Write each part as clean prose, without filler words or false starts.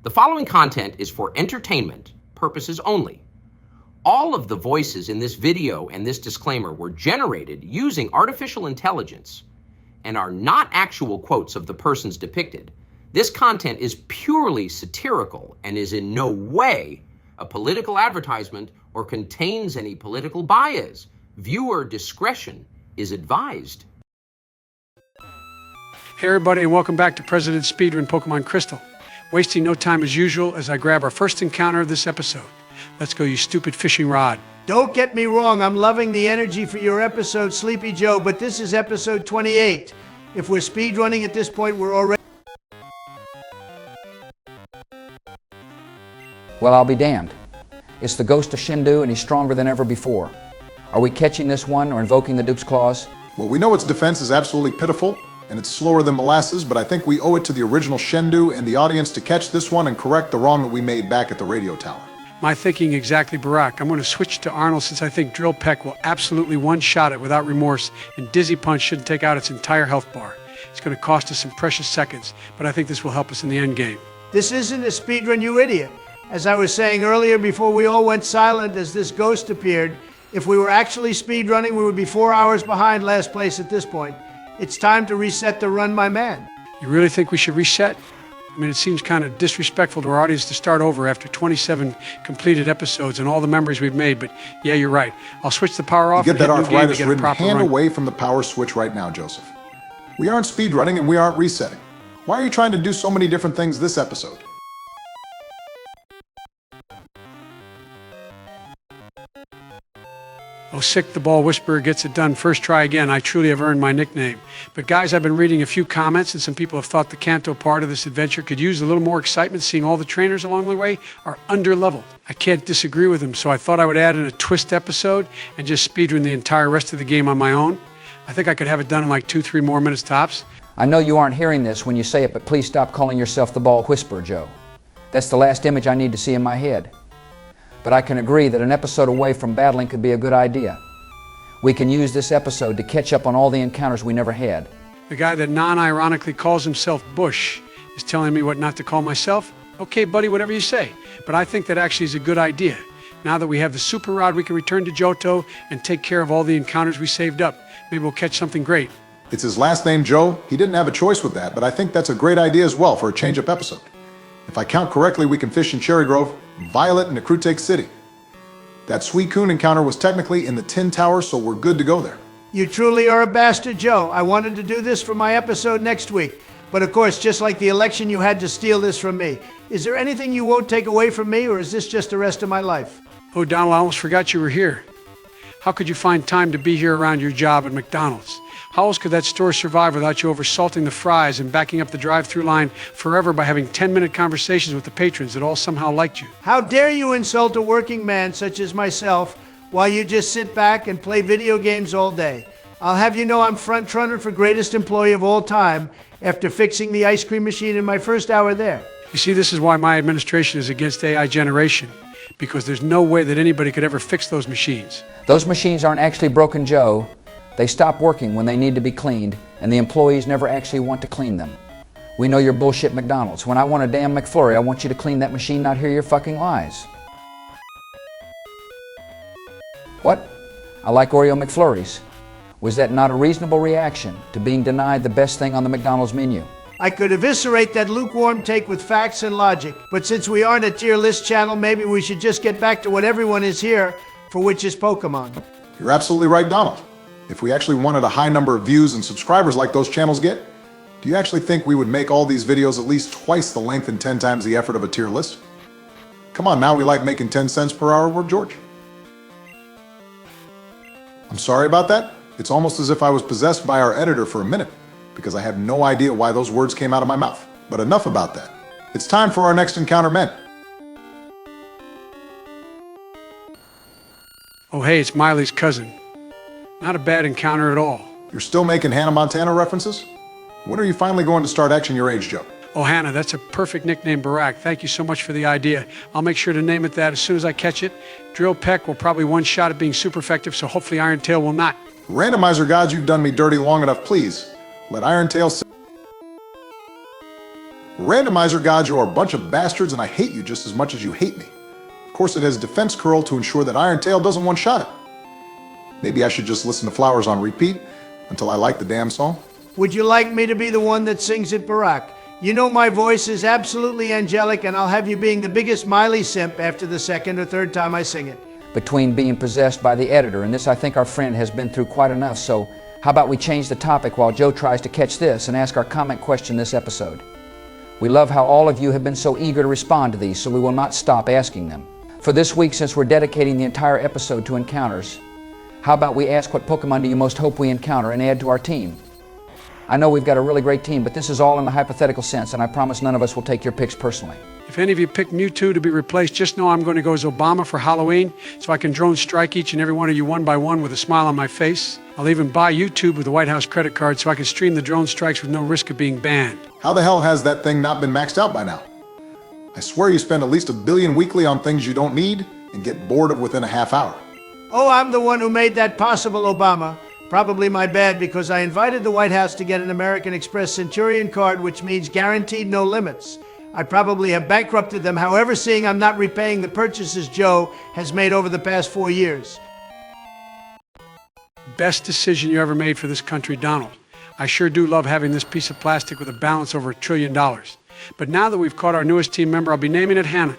The following content is for entertainment purposes only. All of the voices in this video and this disclaimer were generated using artificial intelligence and are not actual quotes of the persons depicted. This content is purely satirical and is in no way a political advertisement or contains any political bias. Viewer discretion is advised. Hey everybody, and welcome back to President's Speedrun Pokemon Crystal. Wasting no time as usual as I grab our first encounter of this episode. Let's go, you stupid fishing rod. Don't get me wrong, I'm loving the energy for your episode, Sleepy Joe, but this is episode 28. If we're speedrunning at this point, we're already... Well, I'll be damned. It's the ghost of Shindu, and he's stronger than ever before. Are we catching this one or invoking the Duke's Claws? Well, we know its defense is absolutely pitiful, and it's slower than molasses, but I think we owe it to the original Shendu and the audience to catch this one and correct the wrong that we made back at the radio tower. My thinking exactly, Barack. I'm going to switch to Arnold since I think Drill Peck will absolutely one-shot it without remorse, and Dizzy Punch shouldn't take out its entire health bar. It's going to cost us some precious seconds, but I think this will help us in the end game. This isn't a speedrun, you idiot. As I was saying earlier before we all went silent as this ghost appeared, if we were actually speedrunning, we would be 4 hours behind last place at this point. It's time to reset the run, my man. You really think we should reset? I mean, it seems kind of disrespectful to our audience to start over after 27 completed episodes and all the memories we've made, but yeah, you're right. I'll switch the power off You get that and hit new game to get a arthritis-ridden proper hand run. away from the power switch right now, Joseph. We aren't speedrunning and we aren't resetting. Why are you trying to do so many different things this episode? Oh, sick the ball whisperer gets it done. First try again. I truly have earned my nickname. But guys, I've been reading a few comments, and some people have thought the Kanto part of this adventure could use a little more excitement, seeing all the trainers along the way are under-leveled. I can't disagree with them, so I thought I would add in a twist episode and just speedrun the entire rest of the game on my own. I think I could have it done in like 2-3 more minutes tops. I know you aren't hearing this when you say it, but please stop calling yourself the ball whisperer, Joe. That's the last image I need to see in my head. But I can agree that an episode away from battling could be a good idea. We can use this episode to catch up on all the encounters we never had. The guy that non-ironically calls himself Bush is telling me what not to call myself. Okay, buddy, whatever you say. But I think that actually is a good idea. Now that we have the super rod, we can return to Johto and take care of all the encounters we saved up. Maybe we'll catch something great. It's his last name, Joe. He didn't have a choice with that, but I think that's a great idea as well for a change-up episode. If I count correctly, we can fish in Cherry Grove, Violet, and Necrutake City. That Suicune encounter was technically in the Tin Tower, so we're good to go there. You truly are a bastard, Joe. I wanted to do this for my episode next week. But of course, just like the election, you had to steal this from me. Is there anything you won't take away from me, or is this just the rest of my life? Oh, Donald, I almost forgot you were here. How could you find time to be here around your job at McDonald's? How else could that store survive without you oversalting the fries and backing up the drive-through line forever by having 10-minute conversations with the patrons that all somehow liked you? How dare you insult a working man such as myself while you just sit back and play video games all day? I'll have you know I'm front-runner for greatest employee of all time after fixing the ice cream machine in my first hour there. You see, this is why my administration is against AI generation, because there's no way that anybody could ever fix those machines. Those machines aren't actually broken, Joe. They stop working when they need to be cleaned, and the employees never actually want to clean them. We know you're bullshit McDonald's. When I want a damn McFlurry, I want you to clean that machine, not hear your fucking lies. What? I like Oreo McFlurries. Was that not a reasonable reaction to being denied the best thing on the McDonald's menu? I could eviscerate that lukewarm take with facts and logic, but since we aren't a tier list channel, maybe we should just get back to what everyone is here for, which is Pokemon. You're absolutely right, Donald. If we actually wanted a high number of views and subscribers like those channels get, do you actually think we would make all these videos at least twice the length and 10 times the effort of a tier list? Come on now, we like making 10 cents per hour work, George. I'm sorry about that. It's almost as if I was possessed by our editor for a minute, because I have no idea why those words came out of my mouth. But enough about that. It's time for our next encounter, men. Oh, hey, it's Miley's cousin. Not a bad encounter at all. You're still making Hannah Montana references? When are you finally going to start Action Your Age, Joe? Oh, Hannah, that's a perfect nickname, Barack. Thank you so much for the idea. I'll make sure to name it that as soon as I catch it. Drill Peck will probably one-shot at being super effective, so hopefully Iron Tail will not. Randomizer gods, you've done me dirty long enough, please. Let Iron Tail randomizer gods, you are a bunch of bastards, and I hate you just as much as you hate me. Of course, it has defense curl to ensure that Iron Tail doesn't one-shot it. Maybe I should just listen to Flowers on repeat until I like the damn song. Would you like me to be the one that sings it, Barack? You know my voice is absolutely angelic, and I'll have you being the biggest Miley simp after the second or third time I sing it. Between being possessed by the editor, and this I think our friend has been through quite enough, so how about we change the topic while Joe tries to catch this and ask our comment question this episode. We love how all of you have been so eager to respond to these, so we will not stop asking them. For this week, since we're dedicating the entire episode to encounters, how about we ask what Pokemon do you most hope we encounter and add to our team? I know we've got a really great team, but this is all in the hypothetical sense, and I promise none of us will take your picks personally. If any of you pick Mewtwo to be replaced, just know I'm going to go as Obama for Halloween so I can drone strike each and every one of you one by one with a smile on my face. I'll even buy YouTube with a White House credit card so I can stream the drone strikes with no risk of being banned. How the hell has that thing not been maxed out by now? I swear you spend at least $1 billion weekly on things you don't need and get bored of within a half hour. Oh, I'm the one who made that possible, Obama. Probably my bad, because I invited the White House to get an American Express Centurion card, which means guaranteed no limits. I probably have bankrupted them, however, seeing I'm not repaying the purchases Joe has made over the past 4 years. Best decision you ever made for this country, Donald. I sure do love having this piece of plastic with a balance over $1 trillion. But now that we've caught our newest team member, I'll be naming it Hannah.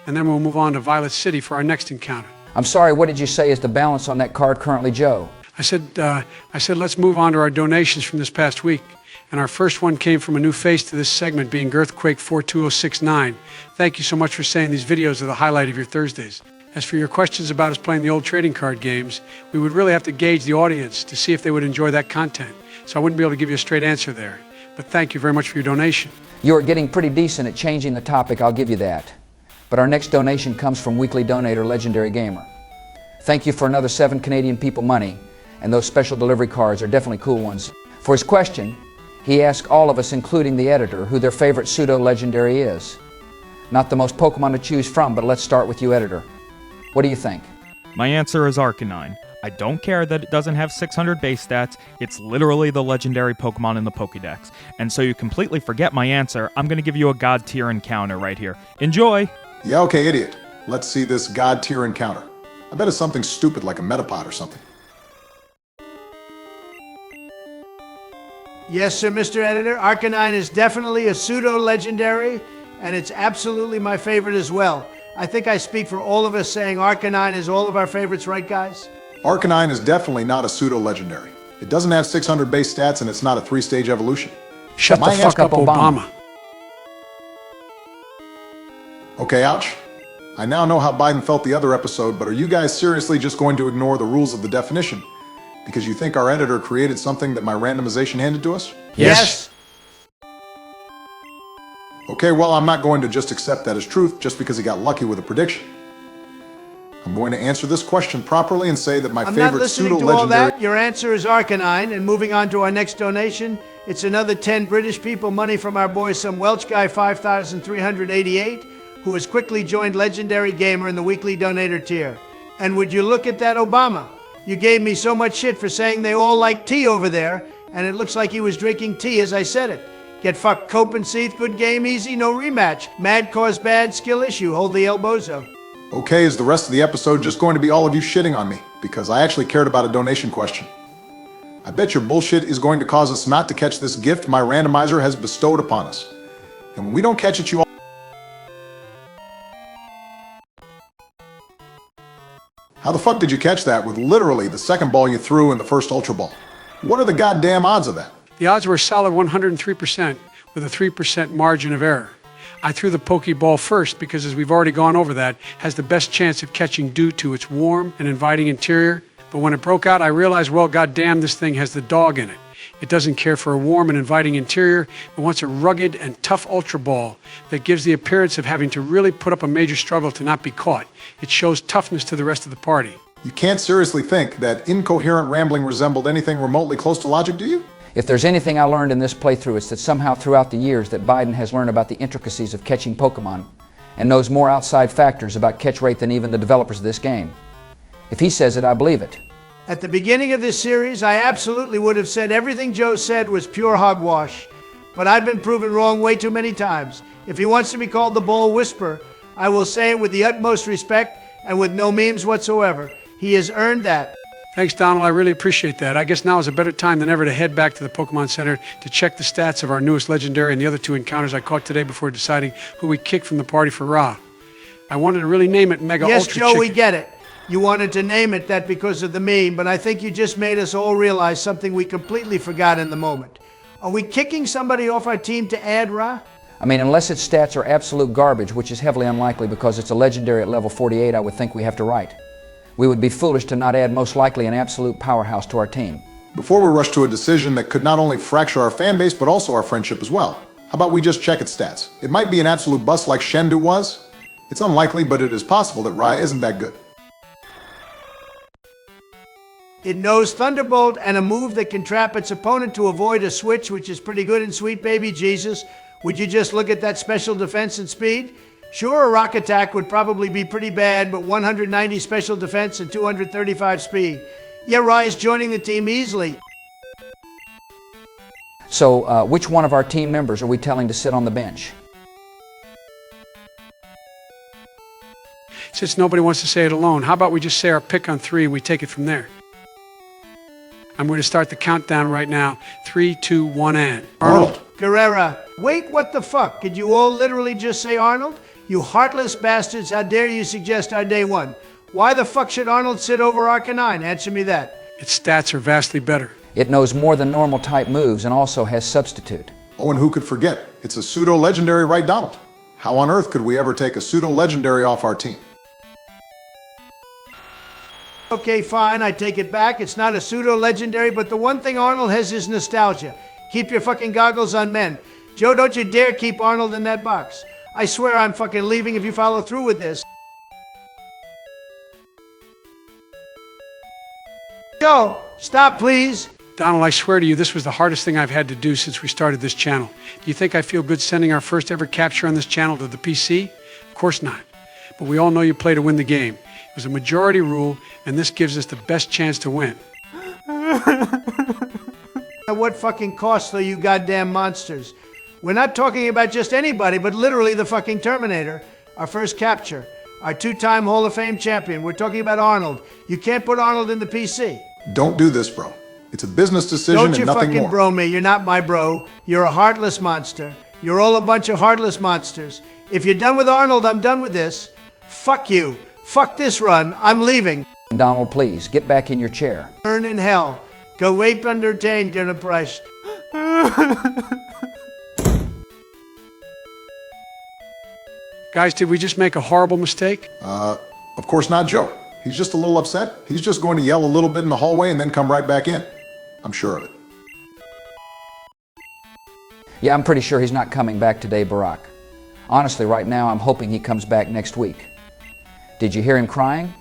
And then we'll move on to Violet City for our next encounter. I'm sorry, what did you say is the balance on that card currently, Joe? I said let's move on to our donations from this past week. And our first one came from a new face to this segment, being Girthquake42069. Thank you so much for saying these videos are the highlight of your Thursdays. As for your questions about us playing the old trading card games, we would really have to gauge the audience to see if they would enjoy that content. So I wouldn't be able to give you a straight answer there. But thank you very much for your donation. You're getting pretty decent at changing the topic, I'll give you that. But our next donation comes from weekly donator Legendary Gamer. Thank you for another 7 Canadian people money, and those special delivery cards are definitely cool ones. For his question, he asked all of us, including the editor, who their favorite pseudo-legendary is. Not the most Pokemon to choose from, but let's start with you, editor. What do you think? My answer is Arcanine. I don't care that it doesn't have 600 base stats, it's literally the legendary Pokemon in the Pokédex. And so you completely forget my answer, I'm gonna give you a God tier encounter right here. Enjoy! Yeah, okay, idiot. Let's see this God tier encounter. I bet it's something stupid like a Metapod or something. Yes, sir, Mr. Editor. Arcanine is definitely a pseudo-legendary, and it's absolutely my favorite as well. I think I speak for all of us saying Arcanine is all of our favorites, right, guys? Arcanine is definitely not a pseudo-legendary. It doesn't have 600 base stats, and it's not a 3-stage evolution. Shut the fuck up, Obama. Okay, ouch. I now know how Biden felt the other episode, but are you guys seriously just going to ignore the rules of the definition? Because you think our editor created something that my randomization handed to us? Yes. Okay, well, I'm not going to just accept that as truth just because he got lucky with a prediction. I'm going to answer this question properly and say that my I'm not favorite listening to all pseudo-legendary... that. Your answer is Arcanine, and moving on to our next donation, it's another 10 British people money from our boy, some Welsh guy 5,388, who has quickly joined Legendary Gamer in the weekly donator tier. And would you look at that, Obama? You gave me so much shit for saying they all like tea over there, and it looks like he was drinking tea as I said it. Get fucked, Cope and Seath, good game, easy, no rematch. Mad cause bad, skill issue, hold the elbozo. Okay, is the rest of the episode just going to be all of you shitting on me? Because I actually cared about a donation question. I bet your bullshit is going to cause us not to catch this gift my randomizer has bestowed upon us. And when we don't catch it, you all... How the fuck did you catch that with literally the second ball you threw in the first Ultra Ball? What are the goddamn odds of that? The odds were a solid 103% with a 3% margin of error. I threw the Pokeball first because, as we've already gone over that, has the best chance of catching due to its warm and inviting interior. But when it broke out, I realized, well, goddamn, this thing has the dog in it. It doesn't care for a warm and inviting interior, but wants a rugged and tough Ultra Ball that gives the appearance of having to really put up a major struggle to not be caught. It shows toughness to the rest of the party. You can't seriously think that incoherent rambling resembled anything remotely close to logic, do you? If there's anything I learned in this playthrough, it's that somehow throughout the years that Biden has learned about the intricacies of catching Pokemon and knows more outside factors about catch rate than even the developers of this game. If he says it, I believe it. At the beginning of this series, I absolutely would have said everything Joe said was pure hogwash. but I've been proven wrong way too many times. If he wants to be called the Bowl Whisperer, I will say it with the utmost respect and with no memes whatsoever. He has earned that. Thanks, Donald. I really appreciate that. I guess now is a better time than ever to head back to the Pokemon Center to check the stats of our newest legendary and the other two encounters I caught today before deciding who we kicked from the party for Ra. I wanted to really name it Mega Yes, Ultra Joe, Chicken. we get it. You wanted to name it that because of the meme, but I think you just made us all realize something we completely forgot in the moment. Are we kicking somebody off our team to add Ra? I mean, unless its stats are absolute garbage, which is heavily unlikely because it's a legendary at level 48, I would think we have to write. We would be foolish to not add most likely an absolute powerhouse to our team. Before we rush to a decision that could not only fracture our fan base, but also our friendship as well, how about we just check its stats? It might be an absolute bust like Shendu was. It's unlikely, but it is possible that Rai isn't that good. It knows Thunderbolt and a move that can trap its opponent to avoid a switch, which is pretty good in Sweet Baby Jesus. Would you just look at that special defense and speed? Sure, a rock attack would probably be pretty bad, but 190 special defense and 235 speed. Yeah, Rai is joining the team easily. So, which one of our team members are we telling to sit on the bench? Since nobody wants to say it alone, how about we just say our pick on 3 and we take it from there? I'm going to start the countdown right now. 3, 2, 1, and... Arnold. Guerrera. Wait, what the fuck? Could you all literally just say Arnold? You heartless bastards, how dare you suggest our day one? Why the fuck should Arnold sit over Arcanine? Answer me that. Its stats are vastly better. It knows more than normal type moves and also has substitute. Oh, and who could forget? It's a pseudo-legendary, right, Donald? How on earth could we ever take a pseudo-legendary off our team? Okay, fine, I take it back. It's not a pseudo-legendary, but the one thing Arnold has is nostalgia. Keep your fucking goggles on, men. Joe, don't you dare keep Arnold in that box. I swear I'm fucking leaving if you follow through with this. Joe, stop, please. Donald, I swear to you, this was the hardest thing I've had to do since we started this channel. Do you think I feel good sending our first ever capture on this channel to the PC? Of course not. But we all know you play to win the game. It was a majority rule, and this gives us the best chance to win. At what fucking cost, though, you goddamn monsters? We're not talking about just anybody, but literally the fucking Terminator. Our first capture. Our two-time Hall of Fame champion. We're talking about Arnold. You can't put Arnold in the PC. Don't do this, bro. It's a business decision Don't and you nothing fucking more. bro me. You're not my bro. You're a heartless monster. You're all a bunch of heartless monsters. If you're done with Arnold, I'm done with this. Fuck you. Fuck this run. I'm leaving. Donald, please, get back in your chair. Burn in hell. Go rape undertained, Dinner Price. Guys, did we just make a horrible mistake? Of course not, Joe. He's just a little upset. He's just going to yell a little bit in the hallway and then come right back in. I'm sure of it. Yeah, I'm pretty sure he's not coming back today, Barack. Honestly, right now, I'm hoping he comes back next week. Did you hear him crying?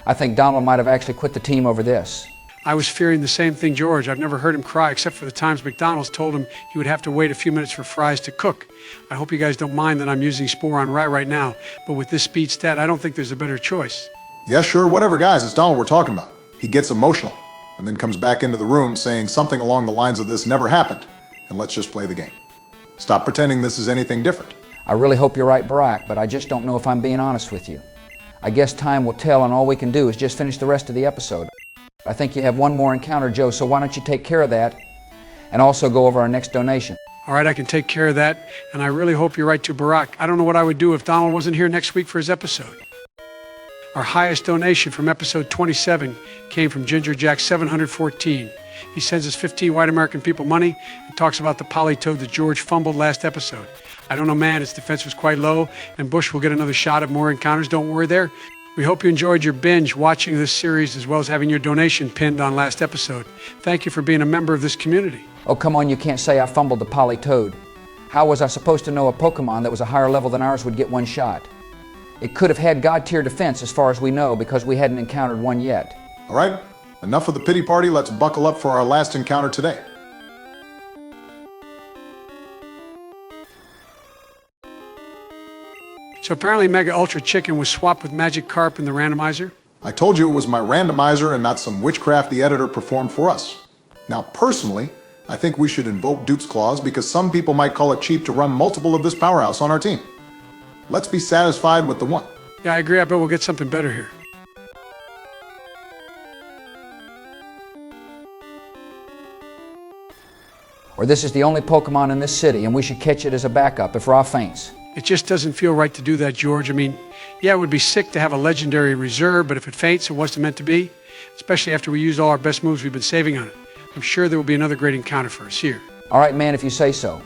I think Donald might have actually quit the team over this. I was fearing the same thing, George. I've never heard him cry except for the times McDonald's told him he would have to wait a few minutes for fries to cook. I hope you guys don't mind that I'm using Spore on right now, but with this speed stat, I don't think there's a better choice. Yeah, sure, whatever, guys. It's Donald we're talking about. He gets emotional and then comes back into the room saying something along the lines of this never happened, and let's just play the game. Stop pretending this is anything different. I really hope you're right, Barack, but I just don't know if I'm being honest with you. I guess time will tell, and all we can do is just finish the rest of the episode. I think you have one more encounter, Joe, so why don't you take care of that and also go over our next donation. All right, I can take care of that, and I really hope you're right too, Barack. I don't know what I would do if Donald wasn't here next week for his episode. Our highest donation from episode 27 came from Ginger Jack 714. He sends us 15 white American people money and talks about the polytoad that George fumbled last episode. I don't know, man, its defense was quite low, and Bush will get another shot at more encounters. Don't worry there. We hope you enjoyed your binge watching this series as well as having your donation pinned on last episode. Thank you for being a member of this community. Oh, come on, you can't say I fumbled the polytoad. How was I supposed to know a Pokemon that was a higher level than ours would get one shot? It could have had God-tier defense as far as we know because we hadn't encountered one yet. All right, enough of the pity party. Let's buckle up for our last encounter today. So apparently Mega Ultra Chicken was swapped with Magic Carp in the randomizer. I told you it was my randomizer and not some witchcraft the editor performed for us. Now, personally, I think we should invoke Dupe's Clause because some people might call it cheap to run multiple of this powerhouse on our team. Let's be satisfied with the one. Yeah, I agree. I bet we'll get something better here. Or this is the only Pokemon in this city, and we should catch it as a backup if Ra faints. It just doesn't feel right to do that, George. I mean, yeah, it would be sick to have a legendary reserve, but if it faints, it wasn't meant to be. Especially after we used all our best moves we've been saving on it. I'm sure there will be another great encounter for us here. All right, man, if you say so.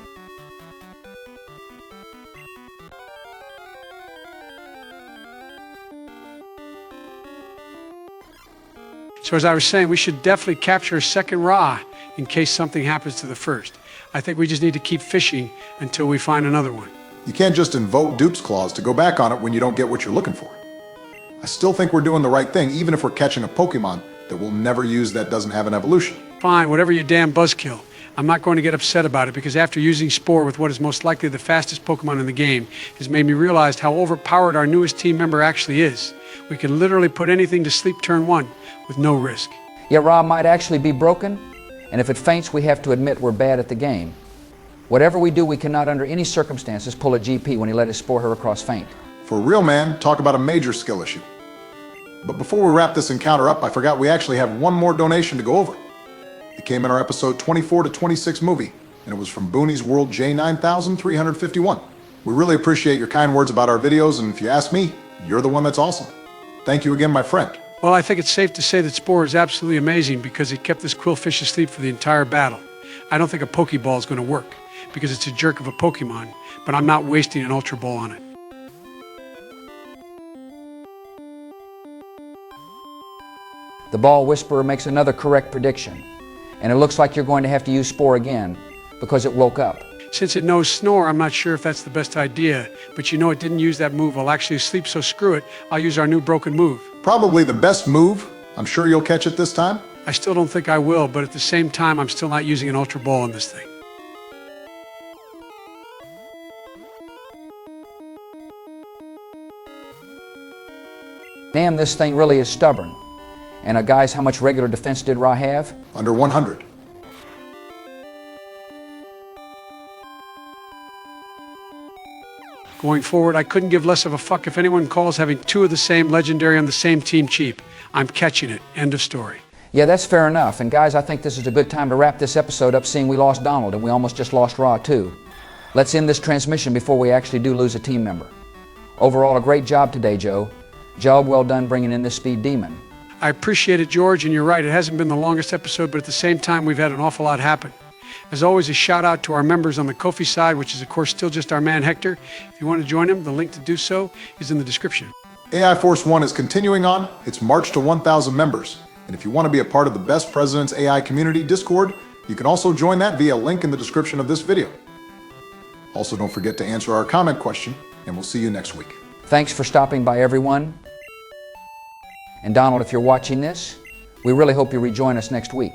So as I was saying, we should definitely capture a second Ra in case something happens to the first. I think we just need to keep fishing until we find another one. You can't just invoke Dupe's Clause to go back on it when you don't get what you're looking for. I still think we're doing the right thing, even if we're catching a Pokemon that we'll never use that doesn't have an evolution. Fine, whatever you damn buzzkill. I'm not going to get upset about it because after using Spore with what is most likely the fastest Pokemon in the game has made me realize how overpowered our newest team member actually is. We can literally put anything to sleep turn one with no risk. Yeah, Ra might actually be broken, and if it faints, we have to admit we're bad at the game. Whatever we do, we cannot under any circumstances pull a GP when he let his Spore her across faint. For a real man, talk about a major skill issue. But before we wrap this encounter up, I forgot we actually have one more donation to go over. It came in our episode 24 to 26 movie, and it was from Booney's World J9351. We really appreciate your kind words about our videos, and if you ask me, you're the one that's awesome. Thank you again, my friend. Well, I think it's safe to say that Spore is absolutely amazing because it kept this Quillfish asleep for the entire battle. I don't think a Pokeball is going to work because it's a jerk of a Pokemon, but I'm not wasting an Ultra Ball on it. The Ball Whisperer makes another correct prediction, and it looks like you're going to have to use Spore again because it woke up. Since it knows Snore, I'm not sure if that's the best idea, but you know it didn't use that move. I'll actually sleep, so screw it. I'll use our new broken move. Probably the best move. I'm sure you'll catch it this time. I still don't think I will, but at the same time, I'm still not using an Ultra Ball on this thing. Damn, this thing really is stubborn. And guys, how much regular defense did Ra have? Under 100. Going forward, I couldn't give less of a fuck if anyone calls having two of the same legendary on the same team cheap. I'm catching it. End of story. Yeah, that's fair enough. And guys, I think this is a good time to wrap this episode up, seeing we lost Donald and we almost just lost Ra too. Let's end this transmission before we actually do lose a team member. Overall, a great job today, Joe. Job well done bringing in this speed demon. I appreciate it, George, and you're right. It hasn't been the longest episode, but at the same time, we've had an awful lot happen. As always, a shout out to our members on the Ko-fi side, which is of course still just our man Hector. If you want to join him, the link to do so is in the description. AI Force 1 is continuing on its march to 1,000 members. And if you want to be a part of the Best President's AI Community Discord, you can also join that via a link in the description of this video. Also, don't forget to answer our comment question, and we'll see you next week. Thanks for stopping by, everyone. And Donald, if you're watching this, we really hope you rejoin us next week.